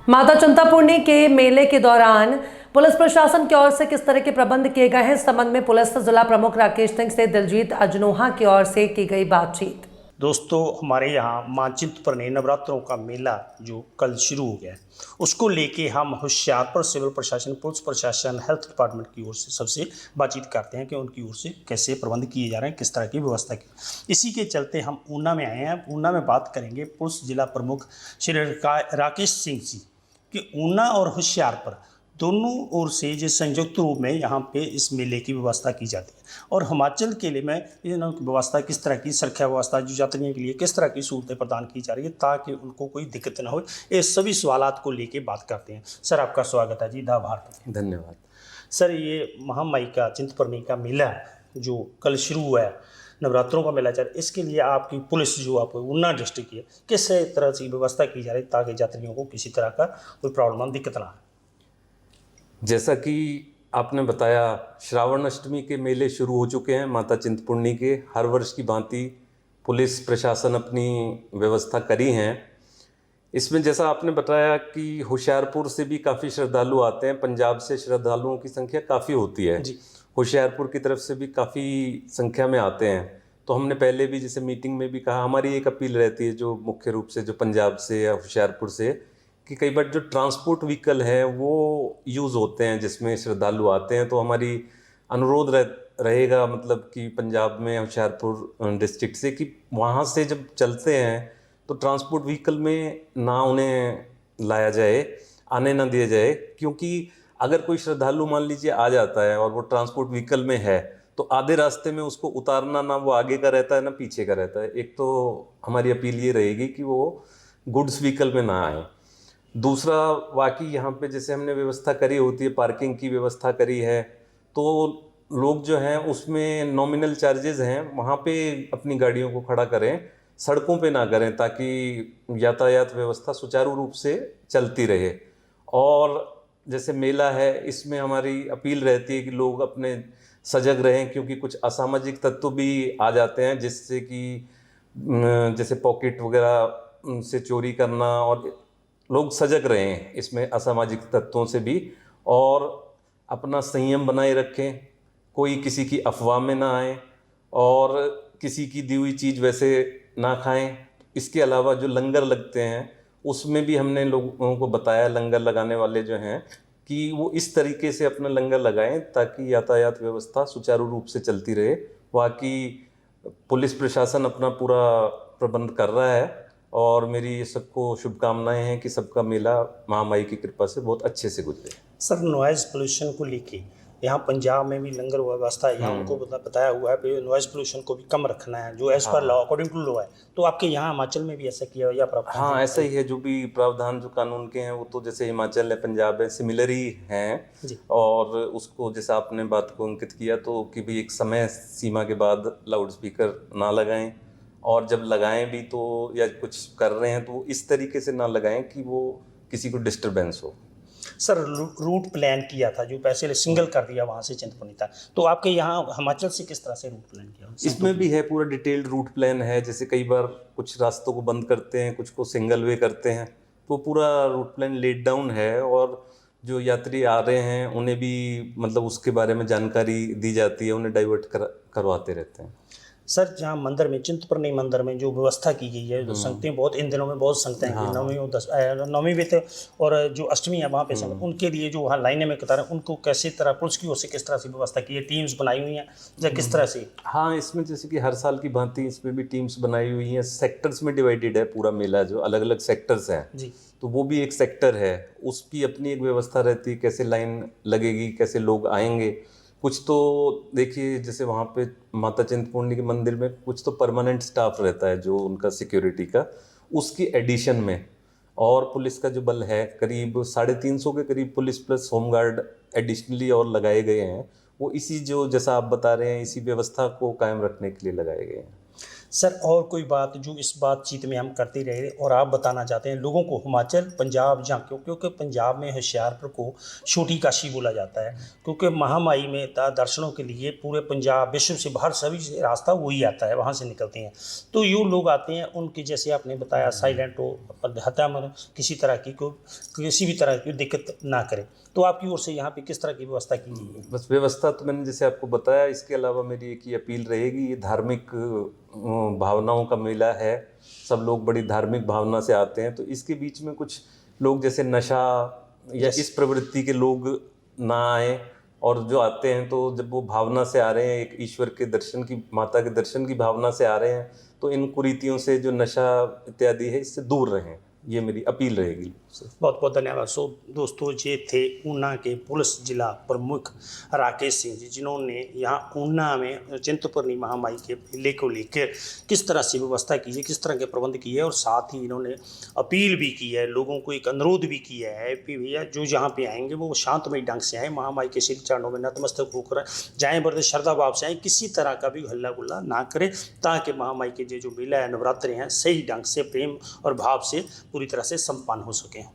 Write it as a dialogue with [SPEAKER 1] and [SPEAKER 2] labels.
[SPEAKER 1] माता चिंतपूर्णी के मेले के दौरान पुलिस प्रशासन की ओर से किस तरह के प्रबंध किए गए हैं, इस संबंध में पुलिस जिला प्रमुख राकेश सिंह से दिलजीत अजनोहा की ओर से की गई बातचीत।
[SPEAKER 2] दोस्तों, हमारे यहाँ माँ चिंतपूर्णी नवरात्रों का मेला जो कल शुरू हो गया है, उसको लेके हम होशियारपुर सिविल प्रशासन, पुलिस प्रशासन, हेल्थ डिपार्टमेंट की ओर से सबसे बातचीत करते हैं कि उनकी ओर से कैसे प्रबंध किए जा रहे हैं, किस तरह की व्यवस्था की। इसी के चलते हम ऊना में आए हैं। ऊना में बात करेंगे पुलिस जिला प्रमुख श्री राकेश सिंह जी कि ऊना और होशियारपुर दोनों ओर से जो संयुक्त रूप में यहाँ पे इस मेले की व्यवस्था की जाती है, और हिमाचल के लिए में व्यवस्था किस तरह की सुरक्षा व्यवस्था जो यात्रियों के लिए किस तरह की सहूलतें प्रदान की जा रही है ताकि उनको कोई दिक्कत ना हो, ये सभी सवालात को लेके बात करते हैं। सर, आपका स्वागत है जी द भारत।
[SPEAKER 3] धन्यवाद
[SPEAKER 2] सर, ये महामाई का चिंतपूर्णी का मेला जो कल शुरू हुआ है, नवरात्रों का मेला चल, इसके लिए आपकी पुलिस जो आप ऊना डिस्ट्रिक्ट की है, किस तरह से व्यवस्था की जा रही है ताकि यात्रियों को किसी तरह का कोई प्रॉब्लम दिक्कत ना आए?
[SPEAKER 3] जैसा कि आपने बताया, श्रावण अष्टमी के मेले शुरू हो चुके हैं माता चिंतपूर्णी के। हर वर्ष की भांति पुलिस प्रशासन अपनी व्यवस्था करी हैं। इसमें जैसा आपने बताया कि होशियारपुर से भी काफ़ी श्रद्धालु आते हैं, पंजाब से श्रद्धालुओं की संख्या काफ़ी होती है, होशियारपुर की तरफ से भी काफ़ी संख्या में आते हैं। तो हमने पहले भी जैसे मीटिंग में भी कहा, हमारी एक अपील रहती है जो मुख्य रूप से जो पंजाब से या होशियारपुर से, कि कई बार जो ट्रांसपोर्ट व्हीकल है वो यूज़ होते हैं जिसमें श्रद्धालु आते हैं। तो हमारी अनुरोध रहेगा मतलब कि पंजाब में होशियारपुर डिस्ट्रिक्ट से कि वहाँ से जब चलते हैं तो ट्रांसपोर्ट व्हीकल में ना उन्हें लाया जाए, आने ना दिया जाए, क्योंकि अगर कोई श्रद्धालु मान लीजिए आ जाता है और वो ट्रांसपोर्ट व्हीकल में है तो आधे रास्ते में उसको उतारना ना वो आगे का रहता है ना पीछे का रहता है। एक तो हमारी अपील ये रहेगी कि वो गुड्स व्हीकल में ना आए। दूसरा, वाकई यहाँ पे जैसे हमने व्यवस्था करी होती है, पार्किंग की व्यवस्था करी है, तो लोग जो हैं उसमें नॉमिनल चार्जेस हैं, वहाँ पे अपनी गाड़ियों को खड़ा करें, सड़कों पे ना करें, ताकि यातायात व्यवस्था सुचारू रूप से चलती रहे। और जैसे मेला है, इसमें हमारी अपील रहती है कि लोग अपने सजग रहें, क्योंकि कुछ असामाजिक तत्व भी आ जाते हैं जिससे कि जैसे पॉकेट वगैरह से चोरी करना, और लोग सजग रहें इसमें असामाजिक तत्वों से भी, और अपना संयम बनाए रखें, कोई किसी की अफवाह में ना आए और किसी की दी हुई चीज़ वैसे ना खाएं। इसके अलावा जो लंगर लगते हैं उसमें भी हमने लोगों को बताया, लंगर लगाने वाले जो हैं, कि वो इस तरीके से अपना लंगर लगाएं ताकि यातायात व्यवस्था सुचारू रूप से चलती रहे। बाकी पुलिस प्रशासन अपना पूरा प्रबंध कर रहा है और मेरी सबको शुभकामनाएं हैं कि सबका मेला महामाई की कृपा से बहुत अच्छे से गुजरे।
[SPEAKER 2] सर, नॉइज़ पोल्यूशन को लेके यहाँ पंजाब में भी लंगर व्यवस्था है, यहाँ उनको बताया हुआ है कि नॉइज़ पोल्यूशन को भी कम रखना है जो as per law, according to law है। तो आपके यहाँ हिमाचल में भी ऐसा किया या प्रावधान?
[SPEAKER 3] हाँ, ऐसा ही है। जो भी प्रावधान जो कानून के हैं वो तो जैसे हिमाचल है, पंजाब है, सिमिलर ही हैं। और उसको जैसे आपने बात को अंकित किया तो कि भी एक समय सीमा के बाद लाउड स्पीकर ना लगाएं, और जब लगाएं भी तो या कुछ कर रहे हैं तो इस तरीके से ना लगाएं कि वो किसी को डिस्टरबेंस हो।
[SPEAKER 2] सर, रूट प्लान किया था जो पैसे सिंगल कर दिया वहाँ से चिंतपूर्णी तक, तो आपके यहाँ हिमाचल से किस तरह से रूट प्लान किया?
[SPEAKER 3] इसमें भी है, पूरा डिटेल्ड रूट प्लान है। जैसे कई बार कुछ रास्तों को बंद करते हैं, कुछ को सिंगल वे करते हैं, तो पूरा रूट प्लान लेट डाउन है, और जो यात्री आ रहे हैं उन्हें भी मतलब उसके बारे में जानकारी दी जाती है, उन्हें डाइवर्ट करवाते रहते हैं।
[SPEAKER 2] सर, जहाँ मंदिर में, चिंतपूर्णी मंदिर में जो व्यवस्था की गई है, जो संगतें बहुत इन दिनों में बहुत संगतें हैं, नवमी भी थे और जो अष्टमी है वहाँ पे संगत, उनके लिए जो वहाँ लाइनें में कतार हैं, उनको कैसे तरह पुलिस की ओर से किस तरह से व्यवस्था की है? टीम्स बनाई हुई हैं या किस तरह से?
[SPEAKER 3] हाँ, इसमें जैसे कि हर साल की भांति इसमें भी टीम्स बनाई हुई हैं। सेक्टर्स में डिवाइडेड है पूरा मेला, जो अलग अलग सेक्टर्स हैं
[SPEAKER 2] जी,
[SPEAKER 3] तो वो भी एक सेक्टर है, उसकी अपनी एक व्यवस्था रहती है, कैसे लाइन लगेगी, कैसे लोग आएंगे। कुछ तो देखिए जैसे वहाँ पे माता चिंतपूर्णी के मंदिर में कुछ तो परमानेंट स्टाफ रहता है जो उनका सिक्योरिटी का, उसकी एडिशन में और पुलिस का जो बल है करीब 350 के करीब पुलिस प्लस होमगार्ड एडिशनली और लगाए गए हैं। वो इसी जो जैसा आप बता रहे हैं इसी व्यवस्था को कायम रखने के लिए लगाए गए हैं।
[SPEAKER 2] सर और कोई बात जो इस बातचीत में हम करते रहे और आप बताना चाहते हैं लोगों को, हिमाचल पंजाब जहाँ क्योंकि पंजाब में होशियारपुर को छोटी काशी बोला जाता है, क्योंकि महामाई में दर्शनों के लिए पूरे पंजाब विश्व से बाहर सभी से रास्ता वही आता है, वहाँ से निकलते हैं। तो यूँ लोग आते हैं, उनकी जैसे आपने बताया साइलेंट हो, हत्या में किसी तरह की किसी भी तरह की दिक्कत ना करे, तो आपकी ओर से यहाँ पे किस तरह की व्यवस्था की गई है?
[SPEAKER 3] बस व्यवस्था तो मैंने जैसे आपको बताया, इसके अलावा मेरी एक ही अपील रहेगी, ये धार्मिक भावनाओं का मेला है, सब लोग बड़ी धार्मिक भावना से आते हैं, तो इसके बीच में कुछ लोग जैसे नशा या इस प्रवृत्ति के लोग ना आए, और जो आते हैं तो जब वो भावना से आ रहे हैं, एक ईश्वर के दर्शन की, माता के दर्शन की भावना से आ रहे हैं, तो इन कुरीतियों से जो नशा इत्यादि है इससे दूर रहें, ये मेरी अपील रहेगी।
[SPEAKER 2] बहुत बहुत धन्यवाद। सो दोस्तों, ये थे ऊना के पुलिस जिला प्रमुख राकेश सिंह जी, जिन्होंने यहाँ ऊना में चिंतपूर्णी महामाई के मेले को लेकर किस तरह से व्यवस्था की है, किस तरह के प्रबंध किए हैं, और साथ ही इन्होंने अपील भी की है, लोगों को एक अनुरोध भी किया है कि भैया जो जहाँ पे आएंगे वो शांतमय ढंग से आए, महामाई के श्री चरणों में नतमस्तक होकर जाएँ, बड़े श्रद्धा भाव से आएँ, किसी तरह का भी हल्ला गुल्ला ना करें, ताकि महामाई के जो मेला है, नवरात्रे हैं, सही ढंग से प्रेम और भाव से पूरी तरह से संपन्न हो सकें।